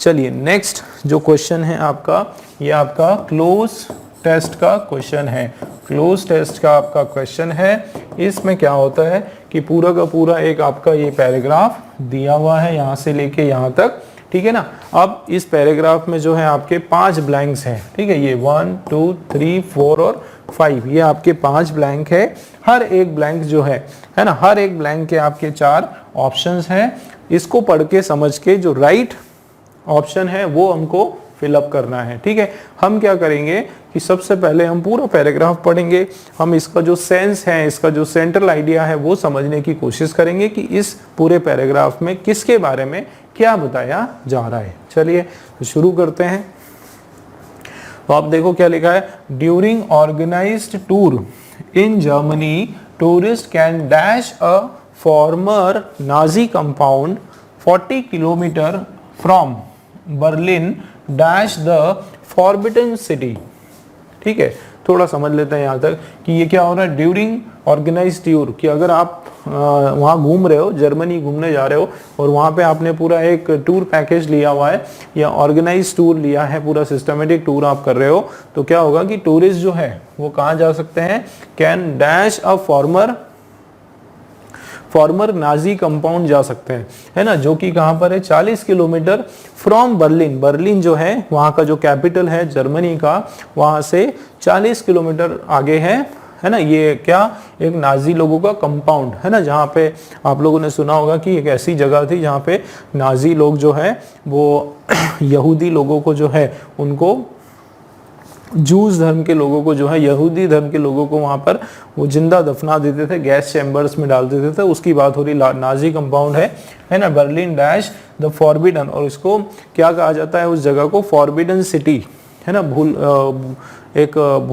चलिए नेक्स्ट जो क्वेश्चन है आपका, ये आपका क्लोज टेस्ट का क्वेश्चन है। क्लोज टेस्ट का आपका क्वेश्चन है। इसमें क्या होता है कि पूरा का पूरा एक आपका ये पैराग्राफ दिया हुआ है यहाँ से लेके यहाँ तक, ठीक है ना। अब इस पैराग्राफ में जो है आपके 5 ब्लैंक्स हैं, ठीक है। ये 1 2 3 4 और 5, ये आपके 5 ब्लैंक है। हर एक ब्लैंक जो है ना, हर एक ब्लैंक के आपके 4 ऑप्शंस हैं। इसको पढ़ के समझ के जो राइट ऑप्शन है वो हमको फिलअप करना है, ठीक है। हम क्या करेंगे कि सबसे पहले हम पूरा पैराग्राफ पढ़ेंगे, हम इसका जो सेंस है, इसका जो सेंट्रल आइडिया है वो समझने की कोशिश करेंगे कि इस पूरे पैराग्राफ में किसके बारे में क्या बताया जा रहा है। चलिए तो शुरू करते हैं। तो आप देखो क्या लिखा है, during organized tour in Germany tourist can dash a former Nazi compound 40 kilometre from Berlin dash the forbidden city. ठीक है, थोड़ा समझ लेते हैं यहाँ तक कि ये क्या हो रहा है। ड्यूरिंग ऑर्गेनाइज टूर, कि अगर आप वहाँ घूम रहे हो, जर्मनी घूमने जा रहे हो और वहाँ पे आपने पूरा एक टूर पैकेज लिया हुआ है या ऑर्गेनाइज टूर लिया है, पूरा सिस्टमेटिक टूर आप कर रहे हो, तो क्या होगा कि टूरिस्ट जो है वो कहाँ जा सकते हैं, can dash a former Nazi compound जा सकते हैं, है ना, जो कि कहाँ पर है 40 किलोमीटर फ्रॉम बर्लिन। बर्लिन जो है वहाँ का जो कैपिटल है जर्मनी का, वहाँ से 40 किलोमीटर आगे है ना। ये क्या, एक नाजी लोगों का कंपाउंड है ना, जहाँ पे आप लोगों ने सुना होगा कि एक ऐसी जगह थी जहाँ पे नाजी लोग जो है वो यहूदी लोगों को जो है उनको, जूस धर्म के लोगों को जो है, यहूदी धर्म के लोगों को वहाँ पर वो जिंदा दफना देते थे, गैस चैम्बर्स में डाल देते थे। उसकी बात हो रही, नाजी कंपाउंड है ना, बर्लिन डैश द फॉरबिडन, और इसको क्या कहा जाता है उस जगह को, फॉरबिडन सिटी, है ना,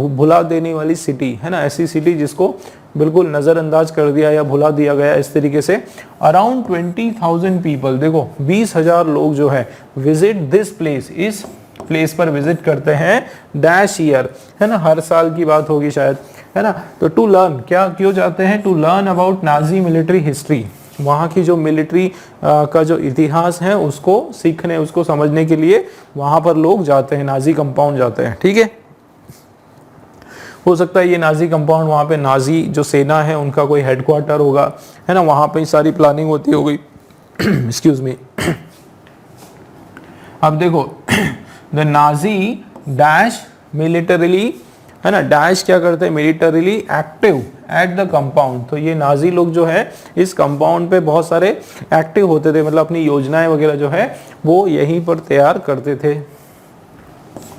भुला देने वाली सिटी, है ना, ऐसी सिटी जिसको बिल्कुल नज़रअंदाज कर दिया या भुला दिया गया इस तरीके से। अराउंड 20,000 पीपल, देखो 20,000 लोग जो है विजिट दिस प्लेस, इस प्लेस पर विजिट करते हैं, डैश ईयर, है ना, हर साल की बात होगी शायद, है ना। तो टू लर्न, क्या क्यों जाते हैं, to learn about Nazi military history, वहाँ की जो मिलिट्री का जो इतिहास है उसको सीखने, उसको समझने के लिए वहाँ पर लोग जाते हैं, नाजी कंपाउंड जाते हैं। ठीक है, हो सकता है ये नाजी कंपाउंड, वहाँ पे नाजी जो सेना है उनका कोई हेडक्वार्टर होगा, है ना, वहाँ पे सारी प्लानिंग होती होगी। Excuse me. अब देखो द नाजी डैश मिलिटरीली, है ना, डैश क्या करते हैं, militarily active at the compound. तो ये नाजी लोग जो है इस कंपाउंड पे बहुत सारे एक्टिव होते थे, मतलब अपनी योजनाएं वगैरह जो है वो यहीं पर तैयार करते थे।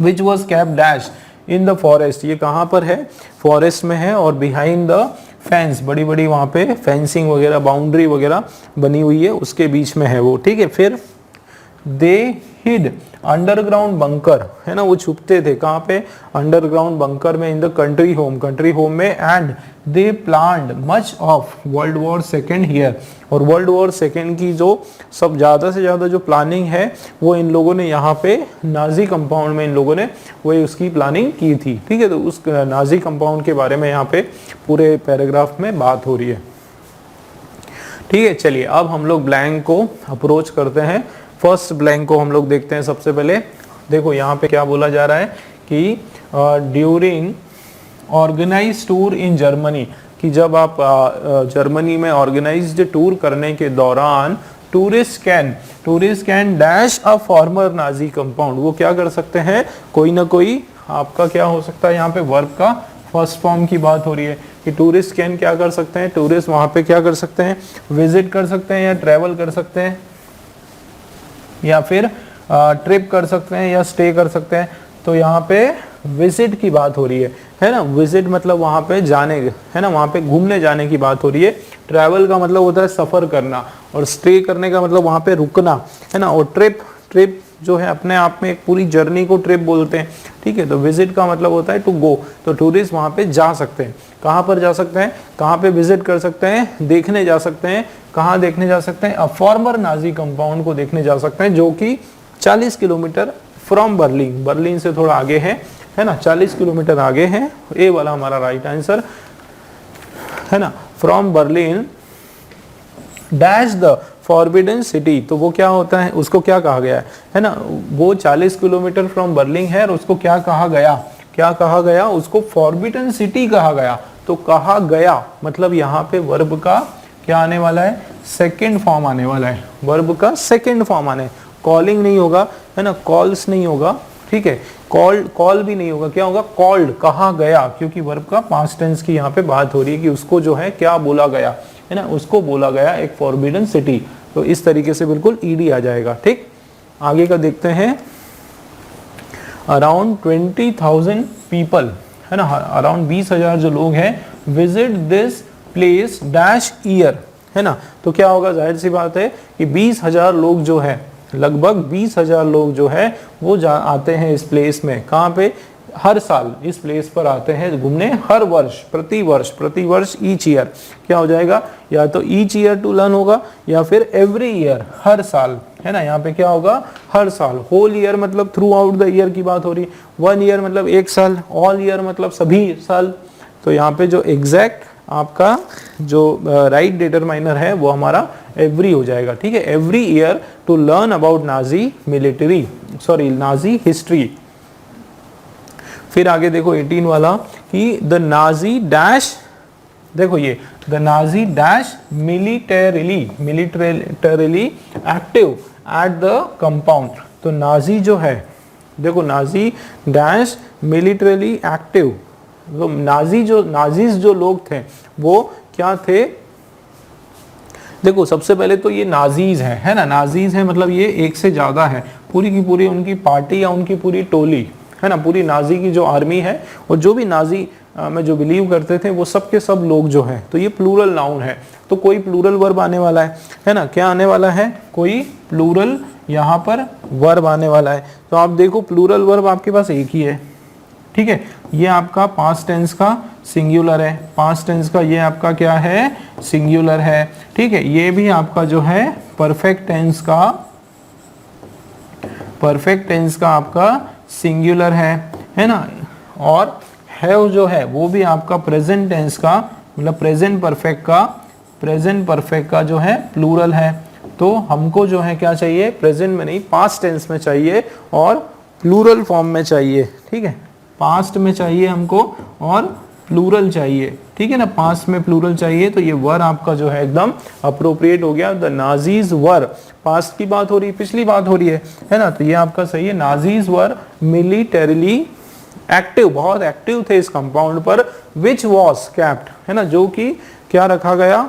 Which was kept dash in the forest, ये कहाँ पर है, फॉरेस्ट में है, और बिहाइंड द फेंस, बड़ी बड़ी वहाँ पे फेंसिंग वगैरह, बाउंड्री वगैरह बनी हुई है, उसके बीच में है वो। ठीक है, फिर दे हिड अंडरग्राउंड बंकर, है ना, वो छुपते थे कहाँ पे, अंडरग्राउंड बंकर में, इन द कंट्री होम में, and they planned much of world war second here, और वर्ल्ड वॉर सेकेंड की जो सब ज़्यादा से ज़्यादा जो प्लानिंग है वो इन लोगों ने यहाँ पे नाजी कंपाउंड में, इन लोगों ने वही उसकी प्लानिंग की थी। ठीक है, तो उस नाजी कंपाउंड के बारे में यहाँ पे पूरे पैराग्राफ में बात हो रही है। ठीक है, चलिए अब हम लोग ब्लैंक को अप्रोच करते हैं। फर्स्ट ब्लैंक को हम लोग देखते हैं सबसे पहले। देखो यहाँ पे क्या बोला जा रहा है कि during organize tour in Germany, कि जब आप जर्मनी में ऑर्गेनाइज्ड टूर करने के दौरान tourist can dash a former Nazi compound, वो क्या कर सकते हैं, कोई ना कोई आपका क्या हो सकता है, यहाँ पे वर्ब का फर्स्ट फॉर्म की बात हो रही है कि टूरिस्ट कैन क्या कर सकते हैं, टूरिस्ट वहाँ पे क्या कर सकते हैं, विजिट कर सकते हैं या ट्रेवल कर सकते हैं या फिर ट्रिप कर सकते हैं या स्टे कर सकते हैं। तो यहाँ पे विजिट की बात हो रही है ना, विजिट मतलब वहाँ पे जाने, है ना, वहाँ पे घूमने जाने की बात हो रही है। ट्रैवल का मतलब होता है सफ़र करना, और स्टे करने का मतलब वहाँ पे रुकना, है ना, और ट्रिप जो है अपने आप में एक पूरी जर्नी को ट्रिप बोलते हैं। ठीक है, तो विजिट का मतलब होता है टू गो, तो टूरिस्ट वहाँ पे जा सकते हैं। कहाँ पर जा सकते हैं, कहाँ पे विजिट कर सकते हैं, देखने जा सकते हैं। कहाँ देखने जा सकते हैं, अ फॉर्मर नाजी कंपाउंड को देखने जा सकते हैं, जो कि 40 किलोमीटर फ्रॉम बर्लिन से थोड़ा आगे है ना, 40 किलोमीटर आगे है। ए वाला हमारा राइट आंसर है ना, from Berlin dash the forbidden city, तो वो क्या होता है, उसको क्या कहा गया है ना, वो 40 किलोमीटर फ्रॉम बर्लिंग है और उसको क्या कहा गया, क्या कहा गया, उसको फॉरबिडन सिटी कहा गया। तो कहा गया मतलब यहाँ पे वर्ब का क्या आने वाला है, सेकंड फॉर्म आने वाला है, वर्ब का सेकंड फॉर्म आने, कॉलिंग नहीं होगा है ना, कॉल्स नहीं होगा, ठीक है, कॉल्ड, कॉल भी नहीं होगा, क्या होगा, कॉल्ड, कहा गया, क्योंकि वर्ब का पास्ट टेंस की यहाँ पे बात हो रही है कि उसको जो है क्या बोला गया है ना, उसको बोला गया एक फॉरबिडन सिटी। तो इस तरीके से बिल्कुल ईडी आ जाएगा। ठीक, आगे का देखते हैं। अराउंड 20,000 पीपल है ना, अराउंड 20,000 जो लोग हैं visit this place dash year है ना। तो क्या होगा, जाहिर सी बात है कि 20,000 लोग जो है, लगभग 20,000 लोग जो है वो आते हैं इस प्लेस में, कहाँ पे, हर साल इस प्लेस पर आते हैं घूमने, हर वर्ष, प्रतिवर्ष ईच ईयर, क्या हो जाएगा, या तो ईच ईयर टू लर्न होगा या फिर एवरी ईयर, हर साल है ना। यहाँ पे क्या होगा, हर साल, होल ईयर मतलब थ्रू आउट द ईयर की बात हो रही है, वन ईयर मतलब एक साल, ऑल ईयर मतलब सभी साल। तो यहाँ पे जो एग्जैक्ट आपका जो राइट डिटरमाइनर है वो हमारा एवरी हो जाएगा। ठीक है, every year to learn about Nazi military, sorry Nazi history. फिर आगे देखो 18 वाला कि द नाजी डैश, देखो ये the Nazi dash militarily active at the compound. तो नाजी जो है, देखो नाजी डैश मिलिटरीली एक्टिव, तो नाजीज जो लोग थे वो क्या थे, देखो सबसे पहले तो ये नाजीज है ना, नाजीज है मतलब ये एक से ज्यादा है, पूरी की पूरी उनकी पार्टी या उनकी पूरी टोली है ना, पूरी नाजी की जो आर्मी है और जो भी नाजी में जो बिलीव करते थे वो सब के सब लोग जो है, तो ये प्लूरल नाउन है, तो कोई प्लूरल वर्ब आने वाला है ना, क्या आने वाला है, कोई प्लूरल यहाँ पर वर्ब आने वाला है। तो आप देखो प्लूरल वर्ब आपके पास एक ही है, ठीक है, ये आपका पास्ट टेंस का सिंगुलर है, पास्ट टेंस का ये आपका क्या है, सिंगुलर है, ठीक है, ये भी आपका जो है परफेक्ट टेंस का आपका सिंगुलर है ना, और हैव जो है वो भी आपका प्रेजेंट टेंस का, मतलब प्रेजेंट परफेक्ट का जो है प्लूरल है। तो हमको जो है क्या चाहिए, प्रेजेंट में नहीं पास्ट टेंस में चाहिए और प्लूरल फॉर्म में चाहिए, ठीक है, पास्ट में चाहिए हमको और प्लूरल चाहिए, ठीक है ना, पास्ट में प्लूरल चाहिए। तो ये वर आपका जो है एकदम अप्रोप्रिएट हो गया, द नाजीज वर, पास्ट की बात हो रही है, पिछली बात हो रही है ना, तो ये आपका सही है, नाजीज वर मिलिटरीली एक्टिव, बहुत एक्टिव थे इस कंपाउंड पर, विच वॉज कैप्ट है ना, जो कि क्या रखा गया,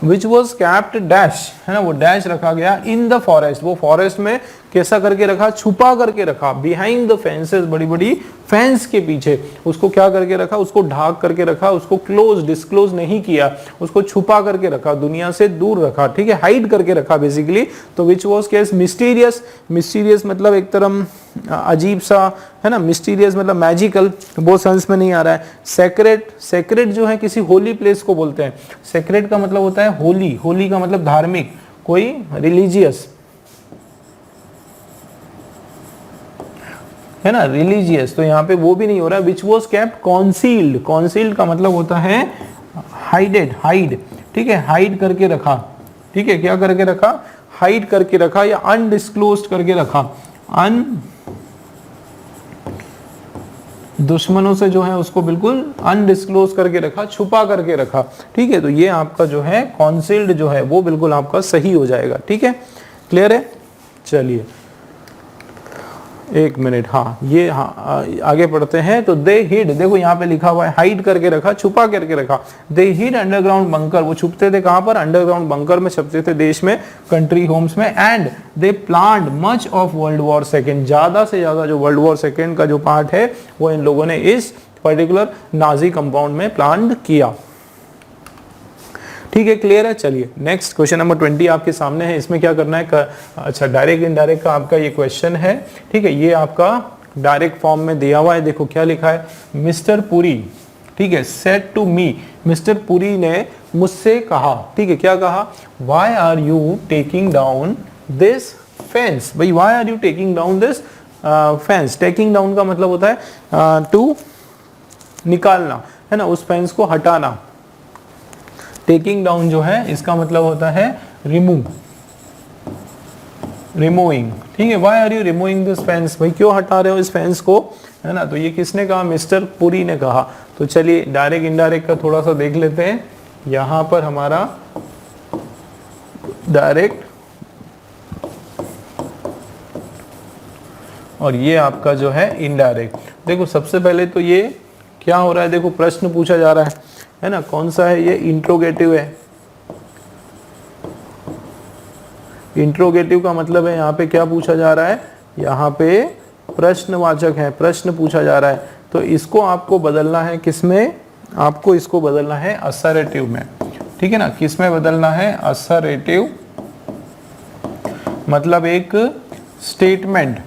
विच वॉज कैप्ट डैश है ना, वो डैश रखा गया इन द फॉरेस्ट, वो फॉरेस्ट में कैसा करके रखा, छुपा करके रखा, बिहाइंड द फेंसेस, बड़ी बड़ी फेंस के पीछे उसको क्या करके रखा, उसको ढाक करके रखा, उसको डिस्क्लोज नहीं किया, उसको छुपा करके रखा, दुनिया से दूर रखा, ठीक है, हाइड करके रखा बेसिकली। तो विच वॉज केस मिस्टीरियस मतलब एक तरह अजीब सा है ना, मिस्टीरियस मतलब मैजिकल, वो सेंस में नहीं आ रहा है। सेक्रेट जो है किसी होली प्लेस को बोलते हैं, सेक्रेट का मतलब होता है होली का मतलब धार्मिक, कोई रिलीजियस है ना, रिलीजियस, तो यहाँ पे वो भी नहीं हो रहा है। विच वॉज केप्ट कॉन्सील्ड का मतलब होता है हाइड, ठीक है, हाइड करके रखा, ठीक है, क्या करके रखा, हाइड करके रखा या अनडिस्क्लोज्ड करके रखा, दुश्मनों से जो है उसको बिल्कुल अनडिस्क्लोज करके रखा, छुपा करके रखा, ठीक है। तो ये आपका जो है कॉन्सील्ड जो है वो बिल्कुल आपका सही हो जाएगा, ठीक है, क्लियर है। चलिए एक मिनट, हाँ ये आगे पढ़ते हैं। तो दे हिड, देखो यहाँ पे लिखा हुआ है हाइड करके रखा, छुपा करके रखा, दे हिड अंडरग्राउंड बंकर, वो छुपते थे कहाँ पर, अंडरग्राउंड बंकर में छुपते थे देश में, कंट्री होम्स में। And they planned much of world war second, ज्यादा से ज्यादा जो वर्ल्ड वॉर सेकेंड का जो पार्ट है वो इन लोगों ने इस पर्टिकुलर नाजी कंपाउंड में प्लान किया, ठीक है, क्लियर है। चलिए नेक्स्ट क्वेश्चन नंबर 20 आपके सामने है, इसमें क्या करना है, अच्छा डायरेक्ट इनडायरेक्ट का आपका ये क्वेश्चन है, ठीक है, ये आपका डायरेक्ट फॉर्म में दिया हुआ है। देखो क्या लिखा है, मिस्टर पुरी, ठीक है, said to me, mister Puri ने मुझसे कहा, ठीक है, क्या कहा, why are you taking down this fence, भाई why are you taking down this fence, taking down का मतलब होता है टू निकालना है ना, उस फेंस को हटाना, टेकिंग डाउन जो है इसका मतलब होता है रिमूविंग, ठीक है। Why are you removing this fence, भाई क्यों हटा रहे हो इस फेंस को, है ना। तो ये किसने कहा, मिस्टर पुरी ने कहा। तो चलिए डायरेक्ट इनडायरेक्ट का थोड़ा सा देख लेते हैं। यहां पर हमारा डायरेक्ट और ये आपका जो है इनडायरेक्ट। देखो सबसे पहले तो ये क्या हो रहा है, देखो प्रश्न पूछा जा रहा है ना। कौन सा है ये, इंट्रोगेटिव है। इंट्रोगेटिव का मतलब है यहाँ पे क्या पूछा जा रहा है, यहाँ पे प्रश्नवाचक है, प्रश्न पूछा जा रहा है। तो इसको आपको बदलना है किसमें, आपको इसको बदलना है असर्टिव में, ठीक है ना। किसमें बदलना है, असर्टिव, मतलब एक स्टेटमेंट,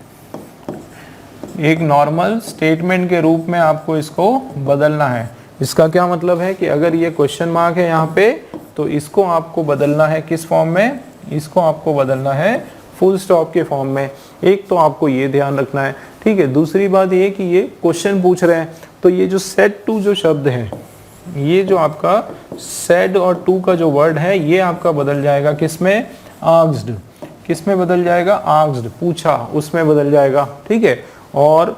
एक नॉर्मल स्टेटमेंट के रूप में आपको इसको बदलना है। इसका क्या मतलब है कि अगर ये क्वेश्चन मार्क है यहाँ पे, तो इसको आपको बदलना है किस फॉर्म में, इसको आपको बदलना है फुल स्टॉप के फॉर्म में। एक तो आपको ये ध्यान रखना है, ठीक है। दूसरी बात ये कि ये क्वेश्चन पूछ रहे हैं, तो ये जो सेड टू जो शब्द है, ये जो आपका सेड और टू का जो वर्ड है, ये आपका बदल जाएगा किसमें, आस्क्ड। किसमें बदल जाएगा, आस्क्ड, पूछा, उसमें बदल जाएगा, ठीक है। और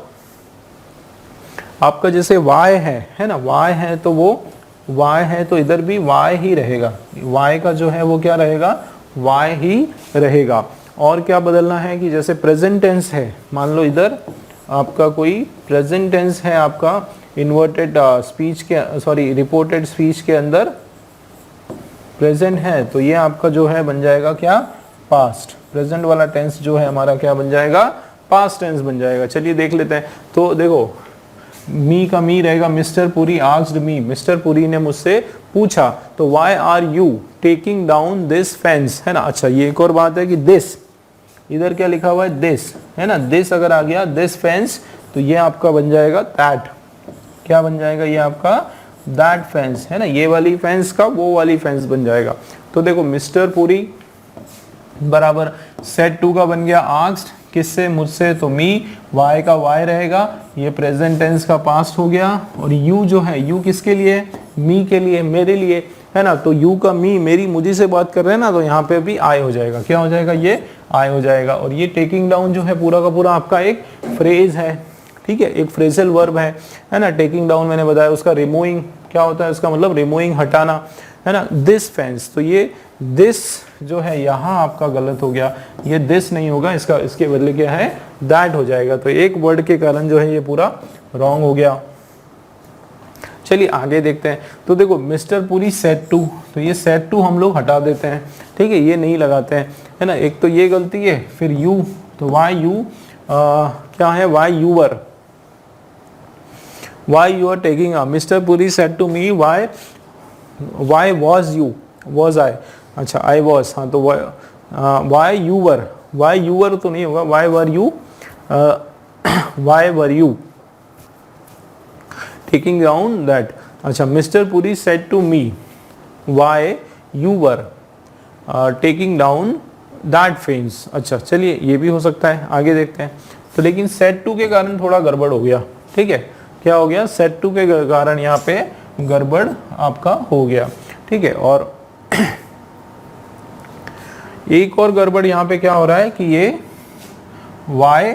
आपका जैसे वाई है ना, वाई है तो वो वाई है तो इधर भी वाई ही रहेगा, वाई का जो है वो क्या रहेगा, वाई ही रहेगा। और क्या बदलना है कि जैसे प्रेजेंट टेंस है, मान लो इधर आपका कोई प्रेजेंट टेंस है आपका इन्वर्टेड स्पीच के, सॉरी रिपोर्टेड स्पीच के अंदर प्रेजेंट है, तो ये आपका जो है बन जाएगा क्या, पास्ट। प्रेजेंट वाला टेंस जो है हमारा क्या बन जाएगा, पास्ट टेंस बन जाएगा। चलिए देख लेते हैं। तो देखो मी का मी रहेगा, mister Puri asked me, mister Puri ने मुझसे पूछा। तो why are you taking down this fence, है ना। अच्छा ये एक और बात है कि दिस, इधर क्या लिखा हुआ है, दिस, है ना। दिस अगर आ गया, दिस फेंस, तो ये आपका बन जाएगा दैट। क्या बन जाएगा, ये आपका दैट फेंस, है ना। ये वाली फेंस का वो वाली फेंस बन जाएगा। तो देखो मिस्टर पुरी बराबर सेड टू का बन गया आस्क्ड, किससे, मुझसे, तो मी, वाई का वाई रहेगा, ये प्रेजेंट टेंस का पास्ट हो गया। और यू जो है, यू किसके लिए, मी के लिए, मेरे लिए, है ना। तो यू का मी, मेरी, मुझी से बात कर रहे हैं ना, तो यहाँ पे भी आई हो जाएगा। क्या हो जाएगा, ये आई हो जाएगा। और ये टेकिंग डाउन जो है पूरा का पूरा आपका एक फ्रेज है, ठीक है, एक फ्रेजल वर्ब है ना। टेकिंग डाउन मैंने बताया, उसका रिमूविंग क्या होता है, इसका मतलब रिमूविंग, हटाना, है ना। दिस फेंस, तो ये दिस जो है यहाँ आपका गलत हो गया, ये दिस नहीं होगा, इसका इसके बदले क्या है, दैट हो जाएगा। तो एक वर्ड के कारण जो है ये पूरा रॉन्ग हो गया। चलिए आगे देखते हैं। तो देखो मिस्टर पुरी सेड टू, तो ये सेड टू हम लोग हटा देते हैं, ठीक है, ये नहीं लगाते हैं, है ना। एक तो ये गलती है। फिर यू, तो वाई यू क्या है, why your, why you are taking a, mister Puri said to me why was you, was I, अच्छा आई वॉज, हाँ तो वाई यूवर तो नहीं होगा, why were you, why were you taking down that. अच्छा mister Puri said to me why you were taking down that fence. अच्छा चलिए ये भी हो सकता है, आगे देखते हैं। तो लेकिन सेड टू के कारण थोड़ा गड़बड़ हो गया, ठीक है। क्या हो गया, सेड टू के कारण यहाँ पे गड़बड़ आपका हो गया, ठीक है। और एक और गड़बड़ यहाँ पे क्या हो रहा है कि ये y,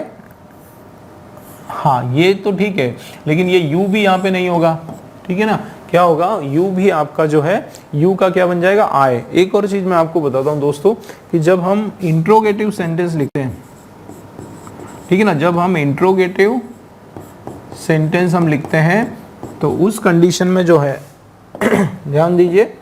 हाँ ये तो ठीक है, लेकिन ये u भी यहाँ पे नहीं होगा, ठीक है ना। क्या होगा, u भी आपका जो है, u का क्या बन जाएगा, I। एक और चीज मैं आपको बताता हूँ दोस्तों कि जब हम इंट्रोगेटिव सेंटेंस लिखते हैं, ठीक है ना, जब हम इंट्रोगेटिव सेंटेंस हम लिखते हैं, तो उस कंडीशन में जो है ध्यान दीजिए,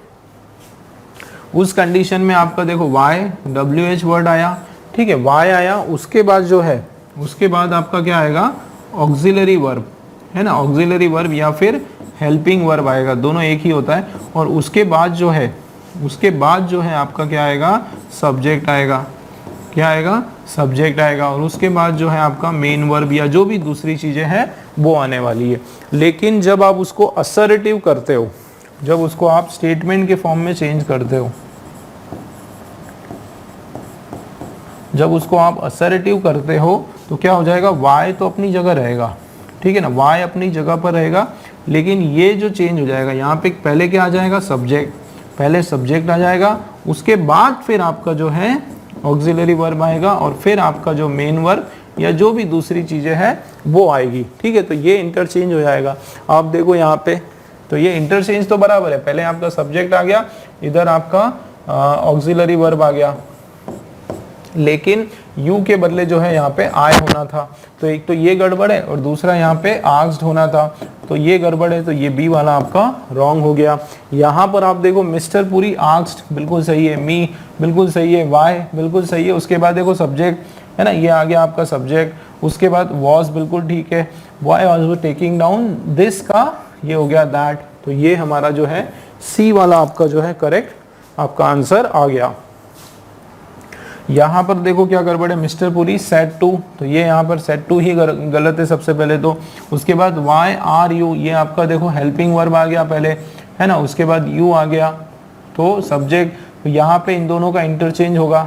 उस कंडीशन में आपका देखो YWH वर्ड आया, ठीक है, Y आया, उसके बाद जो है, उसके बाद आपका क्या आएगा, ऑक्सिलरी वर्ब, है ना। ऑक्सिलरी वर्ब या फिर हेल्पिंग वर्ब आएगा, दोनों एक ही होता है। और उसके बाद जो है, उसके बाद जो है आपका क्या आएगा, सब्जेक्ट आएगा। क्या आएगा, सब्जेक्ट आएगा। और उसके बाद जो है आपका मेन वर्ब या जो भी दूसरी चीजें हैं वो आने वाली है। लेकिन जब आप उसको असर्टिव करते हो, जब उसको आप स्टेटमेंट के फॉर्म में चेंज करते हो, जब उसको आप असर्टिव करते हो, तो क्या हो जाएगा, वाई तो अपनी जगह रहेगा, ठीक है ना, वाई अपनी जगह पर रहेगा, लेकिन ये जो चेंज हो जाएगा, यहाँ पे पहले क्या आ जाएगा, सब्जेक्ट, पहले सब्जेक्ट आ जाएगा, उसके बाद फिर आपका जो है ऑक्सिलरी वर्ब आएगा और फिर आपका जो मेन वर्ब या जो भी दूसरी चीजें हैं वो आएगी। ठीक है, तो ये इंटरचेंज हो जाएगा। आप देखो यहाँ पे, तो ये इंटरचेंज तो बराबर है, पहले आपका सब्जेक्ट आ गया, इधर आपका ऑक्सिलरी वर्ब आ गया, लेकिन यू के बदले जो है यहाँ पे आई होना था, तो एक तो ये गड़बड़ है और दूसरा यहाँ पे आस्क्ड होना था, तो ये गड़बड़ है, तो ये बी वाला आपका रॉन्ग हो गया। यहाँ पर आप देखो मिस्टर पूरी आस्क्ड बिल्कुल सही है, मी बिल्कुल सही है, वाई बिल्कुल सही है, उसके बाद देखो सब्जेक्ट है ना, ये आ गया आपका सब्जेक्ट, उसके बाद वॉज बिल्कुल ठीक है, why was taking down this का ये हो गया दैट, तो ये हमारा जो है सी वाला आपका जो है करेक्ट आपका आंसर आ गया। यहाँ पर देखो क्या गड़बड़ है, मिस्टर पुरी सेड टू, तो ये यहाँ पर सेड टू ही गलत है सबसे पहले तो। उसके बाद वाई आर यू, ये आपका देखो हेल्पिंग वर्ब आ गया पहले है ना, उसके बाद यू आ गया, तो सब्जेक्ट, तो यहाँ पे इन दोनों का इंटरचेंज होगा,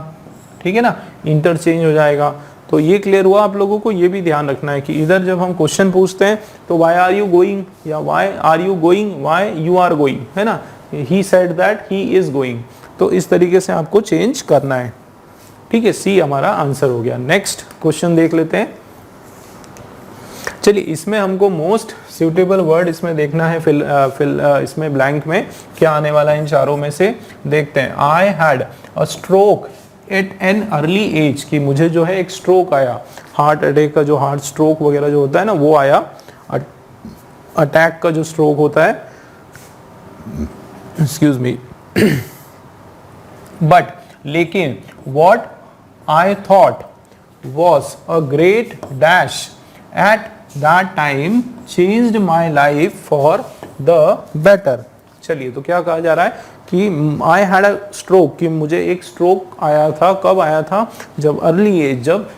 ठीक है ना, इंटरचेंज हो जाएगा। तो ये क्लियर हुआ आप लोगों को। ये भी ध्यान रखना है कि इधर जब हम क्वेश्चन पूछते हैं तो वाई आर यू गोइंग या why are you going, why you are going, है ना, he said that he is going, तो इस तरीके से आपको चेंज करना है। ठीक है, सी हमारा आंसर हो गया। नेक्स्ट क्वेश्चन देख लेते हैं। चलिए, इसमें हमको मोस्ट सुटेबल वर्ड इसमें देखना है, इसमें ब्लैंक में क्या आने वाला है इन चारों में से, देखते हैं। I had a stroke at an early age, कि मुझे जो है एक स्ट्रोक आया, हार्ट अटैक का जो हार्ट स्ट्रोक वगैरह जो होता है ना वो आया, अटैक का जो स्ट्रोक होता है, एक्सक्यूज मी, बट लेकिन what I thought was a great dash at that time changed my life for the better। चलिए, तो क्या कहा जा रहा है कि I had a stroke, कि मुझे एक स्ट्रोक आया था, कब आया था, जब अर्ली एज, जब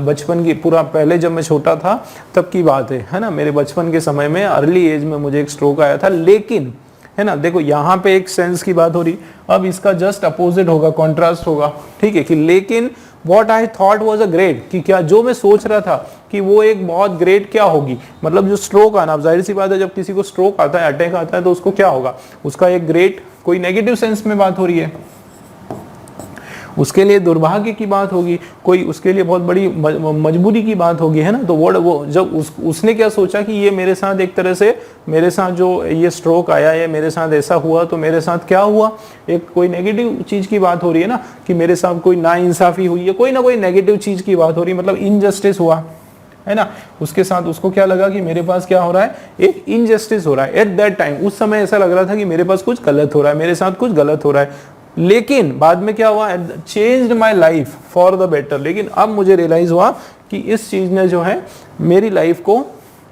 बचपन की पूरा पहले जब मैं छोटा था तब की बात है ना, मेरे बचपन के समय में अर्ली एज में मुझे एक स्ट्रोक आया था, लेकिन है ना, देखो यहाँ पे एक सेंस की बात हो रही, अब इसका जस्ट अपोजिट होगा, कॉन्ट्रास्ट होगा, ठीक है, कि लेकिन What I thought was a great, कि क्या जो मैं सोच रहा था कि वो एक बहुत ग्रेट क्या होगी, मतलब जो स्ट्रोक आना, अब जाहिर सी बात है जब किसी को स्ट्रोक आता है, अटैक आता है, तो उसको क्या होगा, उसका एक ग्रेट, कोई नेगेटिव सेंस में बात हो रही है, उसके लिए दुर्भाग्य की बात होगी, कोई उसके लिए बहुत बड़ी मजबूरी की बात होगी, है ना। तो वो जब उसने क्या सोचा कि ये मेरे साथ एक तरह से, मेरे साथ जो ये स्ट्रोक आया है, मेरे साथ ऐसा हुआ, तो मेरे साथ क्या हुआ, एक कोई नेगेटिव चीज की बात हो रही है ना, कि मेरे साथ कोई नाइंसाफी हुई है, कोई ना कोई नेगेटिव चीज की बात हो रही है, मतलब इनजस्टिस हुआ है ना, उसके साथ उसको क्या लगा कि मेरे पास क्या हो रहा है, एक इनजस्टिस हो रहा है एट दैट टाइम, उस समय ऐसा लग रहा था कि मेरे पास कुछ गलत हो रहा है, मेरे साथ कुछ गलत हो रहा है, लेकिन बाद में क्या हुआ, changed my life for the better, लेकिन अब मुझे रियलाइज हुआ कि इस चीज ने जो है मेरी लाइफ को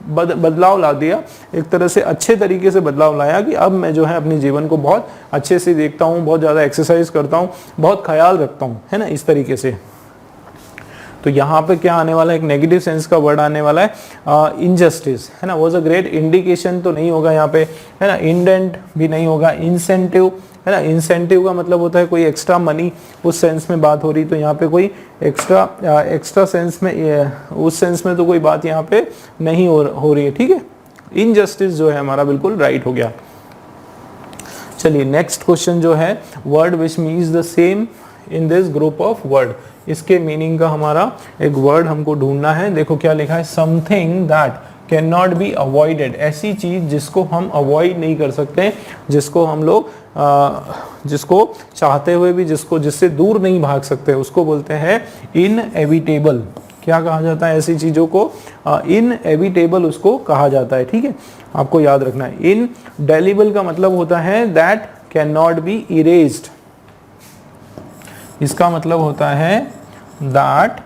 बदलाव ला दिया, एक तरह से अच्छे तरीके से बदलाव लाया, कि अब मैं जो है अपने जीवन को बहुत अच्छे से देखता हूँ, बहुत ज़्यादा एक्सरसाइज करता हूँ, बहुत ख्याल रखता हूँ, है ना, इस तरीके से। तो यहाँ पे क्या आने वाला है, एक नेगेटिव सेंस का वर्ड आने वाला है, इनजस्टिस, है ना, वॉज अ ग्रेट इंडिकेशन तो नहीं होगा यहाँ पे, है ना, इंडेंट भी नहीं होगा, इंसेंटिव, है ना, इंसेंटिव का मतलब होता है कोई एक्स्ट्रा मनी, उस सेंस में बात हो रही, तो यहाँ पे कोई एक्स्ट्रा सेंस में, उस सेंस में तो कोई बात यहाँ पे नहीं हो रही है, ठीक है। इनजस्टिस जो है हमारा बिल्कुल राइट हो गया। चलिए, नेक्स्ट क्वेश्चन जो है, word which means the same in this group of word, इसके मीनिंग का हमारा एक वर्ड हमको ढूंढना है। देखो क्या लिखा है, something that can not be avoided, ऐसी चीज जिसको हम अवॉइड नहीं कर सकते, जिसको हम लोग जिसको चाहते हुए भी जिससे दूर नहीं भाग सकते, उसको बोलते हैं इनएविटेबल। क्या कहा जाता है ऐसी चीजों को, इनएविटेबल उसको कहा जाता है, ठीक है, आपको याद रखना है। इनडेलिबल का मतलब होता है that can not B erased, इसका मतलब होता है that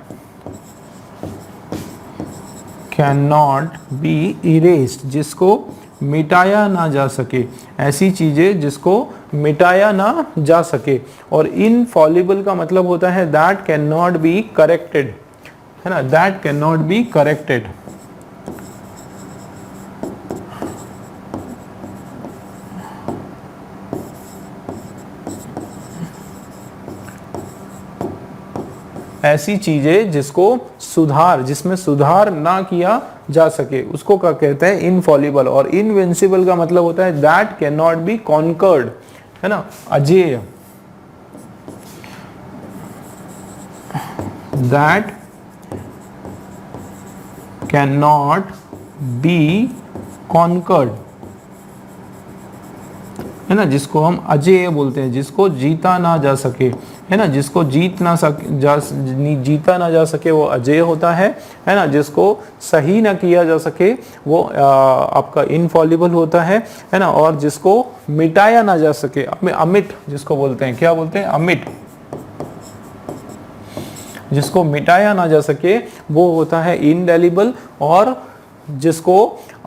can not B erased, जिसको मिटाया ना जा सके, ऐसी चीजें जिसको मिटाया ना जा सके। और इनफॉलिबल का मतलब होता है that can not be corrected, है ना, that can not be corrected. ऐसी चीजें जिसमें सुधार ना किया जा सके, उसको क्या कहते हैं, इनफॉलिबल। और इनविंसिबल का मतलब होता है that can not be conquered, है ना, अजेय, that cannot be conquered, है ना, जिसको हम अजेय बोलते हैं, जिसको जीता ना जा सके, है ना, जिसको जीता ना जा सके वो अजेय होता है ना, जिसको सही ना किया जा सके वो आपका इनफॉलिबल होता है ना, और जिसको मिटाया ना जा सके, अमिट जिसको बोलते हैं, क्या बोलते हैं, अमिट, जिसको मिटाया ना जा सके वो होता है इनडेलिबल, और जिसको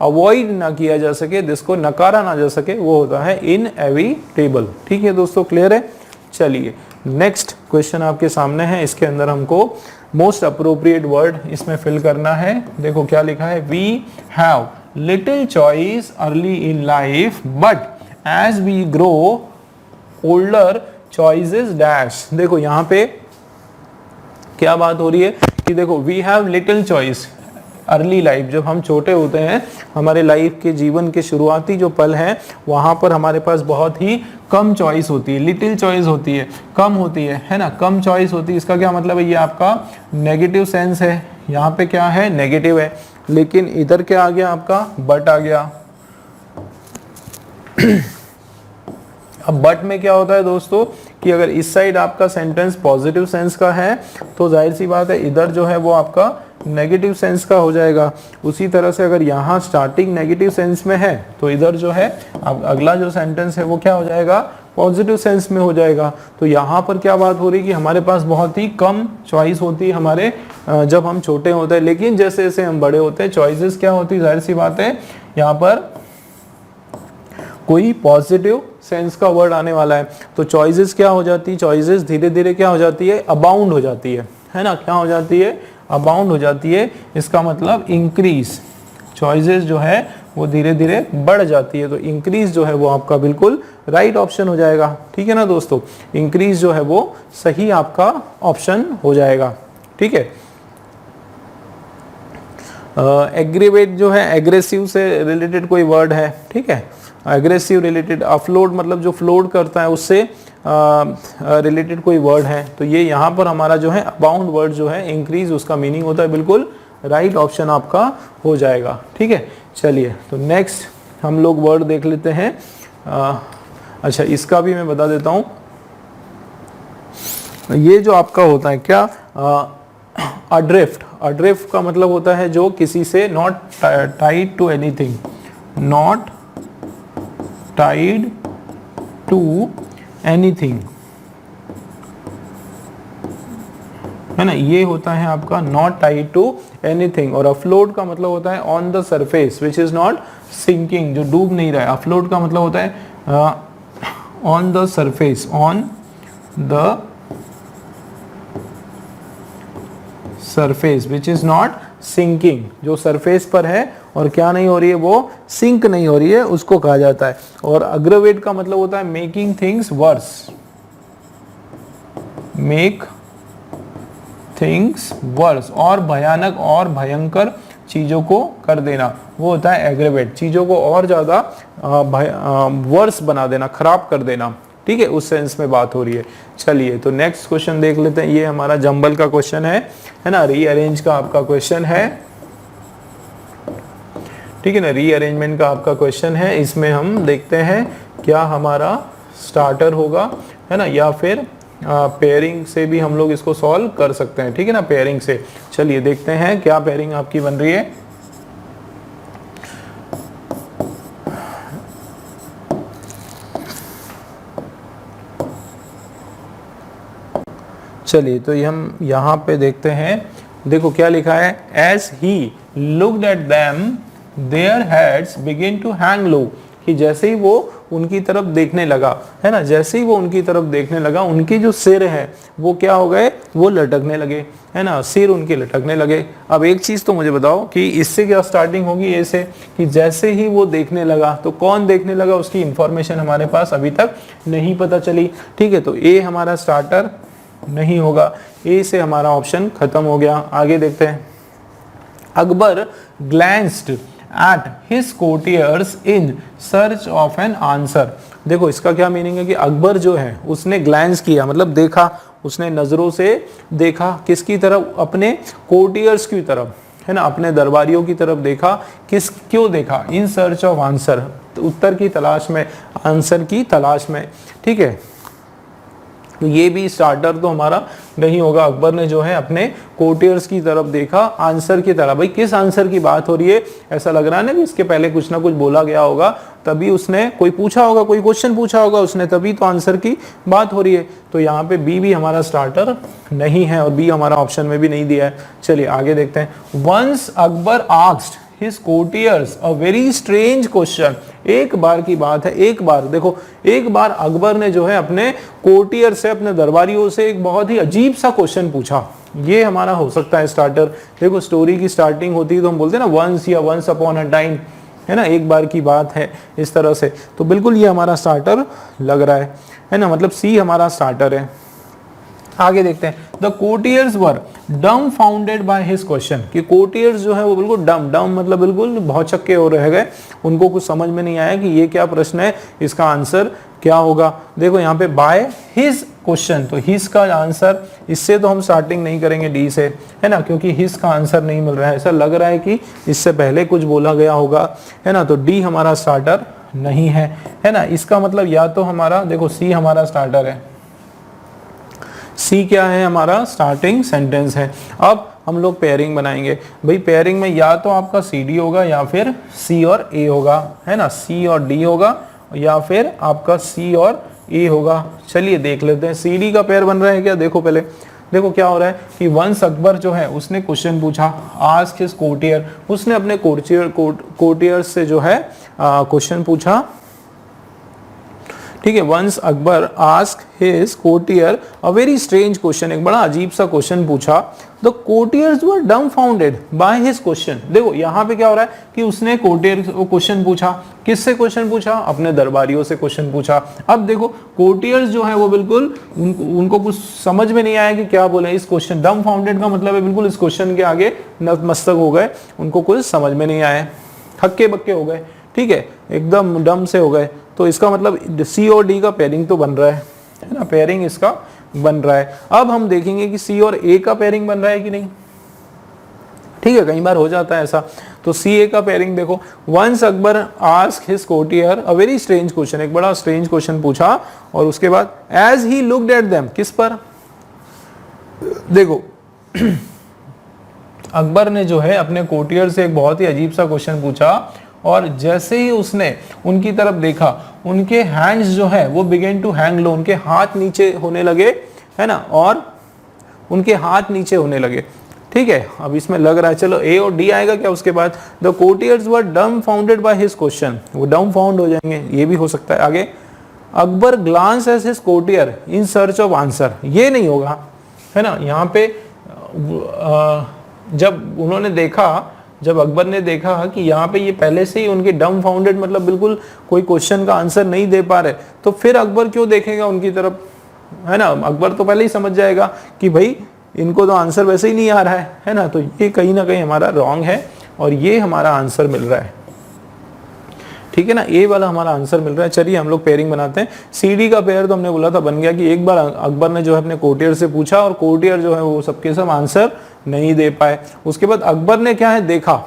अवॉइड ना किया जा सके, जिसको नकारा ना जा सके वो होता है इनएविटेबल। ठीक है दोस्तों, क्लियर है। चलिए नेक्स्ट क्वेश्चन आपके सामने है, इसके अंदर हमको मोस्ट अप्रोप्रिएट वर्ड इसमें फिल करना है। देखो क्या लिखा है, we have little choice early in life but as we grow older choices dash. देखो यहाँ पे क्या बात हो रही है कि देखो we have little choice early life, जब हम छोटे होते हैं, हमारे लाइफ के जीवन के शुरुआती जो पल हैं वहां पर हमारे पास बहुत ही कम चॉइस होती है, लिटिल चॉइस होती है, कम होती है ना, कम चॉइस होती है। इसका क्या मतलब है, ये आपका नेगेटिव सेंस है, यहाँ पे क्या है, नेगेटिव है, लेकिन इधर क्या आ गया आपका, बट आ गया। अब बट में क्या होता है दोस्तों कि अगर इस साइड आपका सेंटेंस पॉजिटिव सेंस का है तो जाहिर सी बात है इधर जो है वो आपका नेगेटिव सेंस का हो जाएगा। उसी तरह से अगर यहाँ स्टार्टिंग नेगेटिव सेंस में है तो इधर जो है अब अगला जो सेंटेंस है वो क्या हो जाएगा, पॉजिटिव सेंस में हो जाएगा। तो यहाँ पर क्या बात हो रही है कि हमारे पास बहुत ही कम चॉइस होती है हमारे जब हम छोटे होते हैं, लेकिन जैसे जैसे हम बड़े होते हैं चॉइसेस क्या होती है, जाहिर सी बात है यहाँ पर कोई पॉजिटिव सेंस का वर्ड आने वाला है तो चॉइसेस क्या हो जाती है, चॉइसेस धीरे धीरे क्या हो जाती है, अबाउंड हो जाती है ना, क्या हो जाती है, अबाउंड हो जाती है। इसका मतलब इंक्रीज, चॉइसेस जो है वो धीरे धीरे बढ़ जाती है, तो इंक्रीज जो है वो आपका बिल्कुल राइट ऑप्शन हो जाएगा। ठीक है ना दोस्तों, इंक्रीज जो है वो सही आपका ऑप्शन हो जाएगा। ठीक है, एग्रीवेट जो है एग्रेसिव से रिलेटेड कोई वर्ड है, ठीक है, एग्रेसिव रिलेटेड, अफ्लोड मतलब जो फ्लोड करता है उससे रिलेटेड कोई वर्ड है, तो ये यहाँ पर हमारा जो है अबाउंड वर्ड जो है इंक्रीज उसका मीनिंग होता है, बिल्कुल राइट ऑप्शन आपका हो जाएगा। ठीक है, चलिए तो नेक्स्ट हम लोग वर्ड देख लेते हैं। अच्छा इसका भी मैं बता देता हूँ, ये जो आपका होता है क्या, अड्रिफ्ट, अड्रिफ्ट का मतलब होता है जो किसी से not tied to anything, not tied to anything, है ना, ये होता है आपका नॉट टाइड टू एनीथिंग। और अफ्लोट का मतलब होता है on the surface which is not sinking, जो डूब नहीं रहा है। अफ्लोट का मतलब होता है on the surface, on the surface which is not sinking, जो सरफेस पर है और क्या नहीं हो रही है, वो सिंक नहीं हो रही है, उसको कहा जाता है। और अग्रवेट का मतलब होता है making things verse, make things verse, और भयानक और भयंकर चीजों को कर देना, वो होता है एग्रेवेट, चीजों को और ज्यादा वर्स बना देना, खराब कर देना। ठीक है, उस सेंस में बात हो रही है। चलिए तो नेक्स्ट क्वेश्चन देख लेते हैं, ये हमारा जंबल का क्वेश्चन है ना, रीअरेंज का आपका क्वेश्चन है। ठीक है ना, रीअरेंजमेंट का आपका क्वेश्चन है। इसमें हम देखते हैं क्या हमारा स्टार्टर होगा, है ना, या फिर पेयरिंग से भी हम लोग इसको सॉल्व कर सकते हैं। ठीक है ना, पेयरिंग से। चलिए देखते हैं क्या पेयरिंग आपकी बन रही है। चलिए तो ये हम यहाँ पे देखते हैं, देखो क्या लिखा है, as he looked at them their heads begin to hang low, कि जैसे ही वो उनकी तरफ देखने लगा, है ना, जैसे ही वो उनकी तरफ देखने लगा उनके जो सिर है वो क्या हो गए, वो लटकने लगे, है ना, सिर उनके लटकने लगे। अब एक चीज तो मुझे बताओ कि इससे क्या स्टार्टिंग होगी, ऐसे कि जैसे ही वो देखने लगा, तो कौन देखने लगा उसकी इंफॉर्मेशन हमारे पास अभी तक नहीं पता चली। ठीक है, तो ए हमारा स्टार्टर नहीं होगा, ए से हमारा ऑप्शन खत्म हो गया। आगे देखते हैं, Akbar glanced at his courtiers in search of an answer. देखो इसका क्या मीनिंग है कि अकबर जो है उसने ग्लैंस किया, मतलब देखा, उसने नजरों से देखा किसकी तरफ, अपने कोर्टियर्स की तरफ, है ना, अपने दरबारियों की तरफ देखा। क्यों देखा? इन सर्च ऑफ आंसर, तो उत्तर की तलाश में, आंसर की तलाश में। ठीक है, तो ये भी स्टार्टर तो हमारा नहीं होगा। अकबर ने जो है अपने कोर्टियर्स की तरफ देखा, आंसर की तरफ। भाई किस आंसर की बात हो रही है? ऐसा लग रहा है ना कि इसके पहले कुछ ना कुछ बोला गया होगा, तभी उसने कोई पूछा होगा, कोई क्वेश्चन पूछा होगा उसने, तभी तो आंसर की बात हो रही है। तो यहाँ पे बी भी हमारा स्टार्टर नहीं है और बी हमारा ऑप्शन में भी नहीं दिया है। चलिए आगे देखते हैं। Once Akbar asked his courtiers a very strange question। एक बार की बात है, एक बार देखो, एक बार अकबर ने जो है अपने कोर्टियर से, अपने दरबारियों से एक बहुत ही अजीब सा क्वेश्चन पूछा। ये हमारा हो सकता है स्टार्टर। देखो स्टोरी की स्टार्टिंग होती है तो हम बोलते हैं ना वंस या वंस अपॉन अ टाइम, है ना, एक बार की बात है, इस तरह से। तो बिल्कुल ये हमारा स्टार्टर लग रहा है ना, मतलब सी हमारा स्टार्टर है। आगे देखते हैं। The courtiers were dumbfounded by his question, कि कोर्टियर्स जो है वो बिल्कुल डम मतलब बिल्कुल भौचक्के हो रह गए, उनको कुछ समझ में नहीं आया कि ये क्या प्रश्न है, इसका आंसर क्या होगा। देखो यहाँ पे बाय हिज क्वेश्चन, तो हिज का आंसर, इससे तो हम स्टार्टिंग नहीं करेंगे डी से, है ना, क्योंकि हिज का आंसर नहीं मिल रहा है। ऐसा लग रहा है कि इससे पहले कुछ बोला गया होगा, है ना, तो डी हमारा स्टार्टर नहीं है ना। इसका मतलब या तो हमारा, देखो सी हमारा स्टार्टर है, सी क्या है हमारा? स्टार्टिंग सेंटेंस है। अब हम लोग पेयरिंग बनाएंगे। भाई पेयरिंग में या तो आपका सी डी होगा या फिर सी और ए होगा, है ना, सी और डी होगा या फिर आपका सी और ए होगा। चलिए देख लेते हैं सी डी का पेयर बन रहा है क्या। देखो पहले, देखो क्या हो रहा है कि वंस अकबर जो है उसने क्वेश्चन पूछा, आस्क हिज कोर्टियर, उसने अपने कोर्टियर से जो है क्वेश्चन पूछा। ठीक है, once Akbar ask his courtier a very strange question, एक बड़ा अजीब सा क्वेश्चन पूछा। The courtiers were dumbfounded by his question. देखो यहाँ पे क्या हो रहा है कि उसने कोर्टियर को क्वेश्चन पूछा, किससे क्वेश्चन पूछा? अपने दरबारियों से क्वेश्चन पूछा। अब देखो कोर्टियर्स जो है वो बिल्कुल उनको कुछ समझ में नहीं आया कि क्या बोले इस क्वेश्चन। डम्फाउंडेड का मतलब है बिल्कुल इस क्वेश्चन के आगे नतमस्तक हो गए, उनको कुछ समझ में नहीं आया, हक्के बक्के हो गए। ठीक है, एकदम डम से हो गए। तो इसका मतलब सी और डी का पेयरिंग तो बन रहा है ना, पेयरिंग इसका बन रहा है। अब हम देखेंगे कि सी और ए का पेयरिंग बन रहा है कि नहीं। ठीक है, कई बार हो जाता है ऐसा। तो सी ए का पेयरिंग देखो, once Akbar ask his courtier a very strange question, एक बड़ा स्ट्रेंज क्वेश्चन पूछा, और उसके बाद as he looked at them, किस पर? देखो अकबर ने जो है अपने कोर्टियर से एक बहुत ही अजीब सा क्वेश्चन पूछा, और जैसे ही उसने उनकी तरफ देखा, उनके हैंड्स जो है वो बिगेन टू हैंग लो, उनके हाथ नीचे होने लगे, है ना, और उनके हाथ नीचे होने लगे। ठीक है, अब इसमें लग रहा है, चलो ए और डी आएगा क्या उसके बाद? The courtiers were dumbfounded by his question, वो डम्फाउंड हो जाएंगे, ये भी हो सकता है। आगे, Akbar glance as his courtier in search of answer, ये नहीं होगा, है ना। यहाँ पे जब उन्होंने देखा, जब अकबर ने देखा कि यहाँ पे ये पहले से ही उनके डम्फाउंडेड, मतलब बिल्कुल कोई क्वेश्चन का आंसर नहीं दे पा रहे, तो फिर अकबर क्यों देखेगा उनकी तरफ, है ना। अकबर तो पहले ही समझ जाएगा कि भाई इनको तो आंसर वैसे ही नहीं आ रहा है ना। तो ये कहीं ना कहीं हमारा रॉन्ग है और ये हमारा आंसर मिल रहा है। ठीक है ना, ए वाला हमारा आंसर मिल रहा है। चलिए हम लोग पेयरिंग बनाते हैं। सी डी का पेयर तो हमने बोला था बन गया कि एक बार अकबर ने जो है अपने कोर्टियर से पूछा और कोर्टियर जो है वो सबके सब आंसर नहीं दे पाए। उसके बाद अकबर ने क्या है देखा,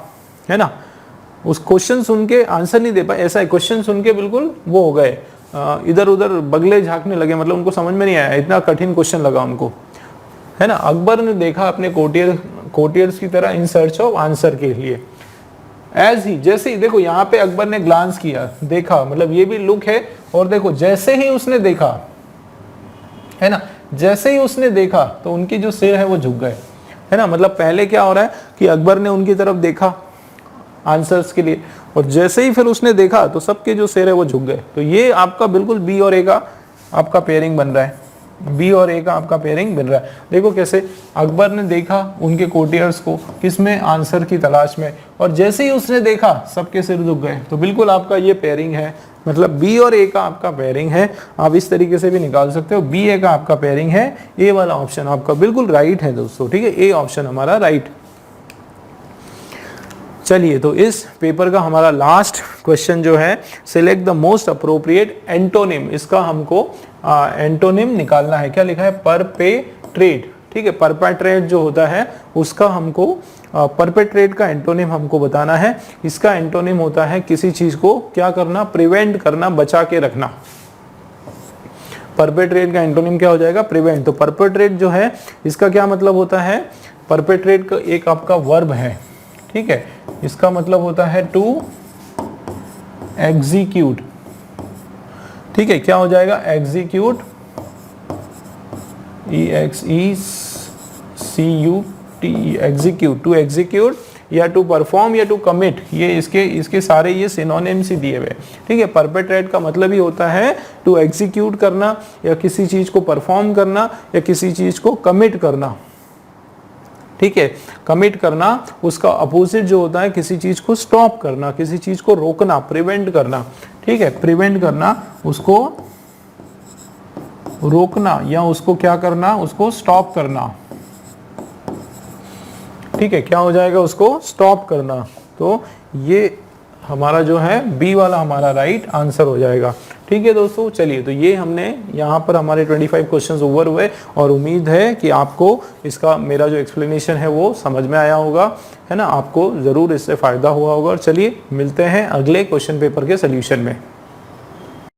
है ना, उस क्वेश्चन सुन के आंसर नहीं दे पाए, ऐसा है, क्वेश्चन सुन के बिल्कुल वो हो गए, इधर उधर बगले झांकने लगे, मतलब उनको समझ में नहीं आया, इतना कठिन क्वेश्चन लगा उनको, है ना। अकबर ने देखा अपने कोर्टियर्स की तरह इन सर्च ऑफ आंसर के लिए। एज ही, जैसे ही, देखो यहाँ पे अकबर ने ग्लांस किया, देखा, मतलब ये भी लुक है, और देखो जैसे ही उसने देखा, है ना, जैसे ही उसने देखा तो उनकी जो सिर है वो झुक गए, है ना। मतलब पहले क्या हो रहा है कि अकबर ने उनकी तरफ देखा आंसर्स के लिए, और जैसे ही फिर उसने देखा तो सबके जो सिर है वो झुक गए। तो ये आपका बिल्कुल बी और ए का आपका पेयरिंग बन रहा है, बी और ए का आपका पेयरिंग बन रहा है। देखो कैसे, अकबर ने देखा उनके कोर्टियर्स को किसमें, आंसर की तलाश में, और जैसे ही उसने देखा सबके सिर झुक गए। तो बिल्कुल आपका ये पेयरिंग है, मतलब बी और ए का आपका पेयरिंग है। आप इस तरीके से भी निकाल सकते हो, बी ए का आपका पेयरिंग है, ए वाला ऑप्शन आपका बिल्कुल राइट है दोस्तों। ठीक है, ए ऑप्शन हमारा राइट। चलिए, तो इस पेपर का हमारा लास्ट क्वेश्चन जो है, select the most appropriate antonym. इसका हमको एंटोनिम निकालना है। क्या लिखा है? परपेट्रेट। ठीक है, परपेट्रेट जो होता है उसका हमको परपेट्रेट का एंटोनिम हमको बताना है। इसका एंटोनिम होता है किसी चीज को क्या करना? प्रिवेंट करना, बचा के रखना। परपेट्रेट का एंटोनिम क्या हो जाएगा? प्रिवेंट। तो परपेट्रेट जो है इसका क्या मतलब होता है? परपेट्रेट का एक आपका वर्ब है, ठीक है, इसका मतलब होता है टू एग्जीक्यूट। ठीक है, क्या हो जाएगा? Execute, EXECUT, execute, to execute या टू परफॉर्म या टू कमिट। ये इसके सारे ये सिनोनिम्स ही दिए हुए। ठीक है, परपेट्रेट का मतलब ही होता है टू एग्जीक्यूट करना, या किसी चीज को परफॉर्म करना, या किसी चीज को कमिट करना। ठीक है, कमिट करना, उसका अपोजिट जो होता है किसी चीज को स्टॉप करना, किसी चीज को रोकना, प्रिवेंट करना। ठीक है, प्रिवेंट करना, उसको रोकना, या उसको क्या करना? उसको स्टॉप करना। ठीक है, क्या हो जाएगा? उसको स्टॉप करना। तो ये हमारा जो है बी वाला हमारा राइट आंसर हो जाएगा। ठीक है दोस्तों, चलिए, तो ये हमने यहाँ पर हमारे 25 क्वेश्चंस ओवर हुए, और उम्मीद है कि आपको इसका मेरा जो एक्सप्लेनेशन है वो समझ में आया होगा, है ना, आपको ज़रूर इससे फ़ायदा हुआ होगा। और चलिए मिलते हैं अगले क्वेश्चन पेपर के सोल्यूशन में।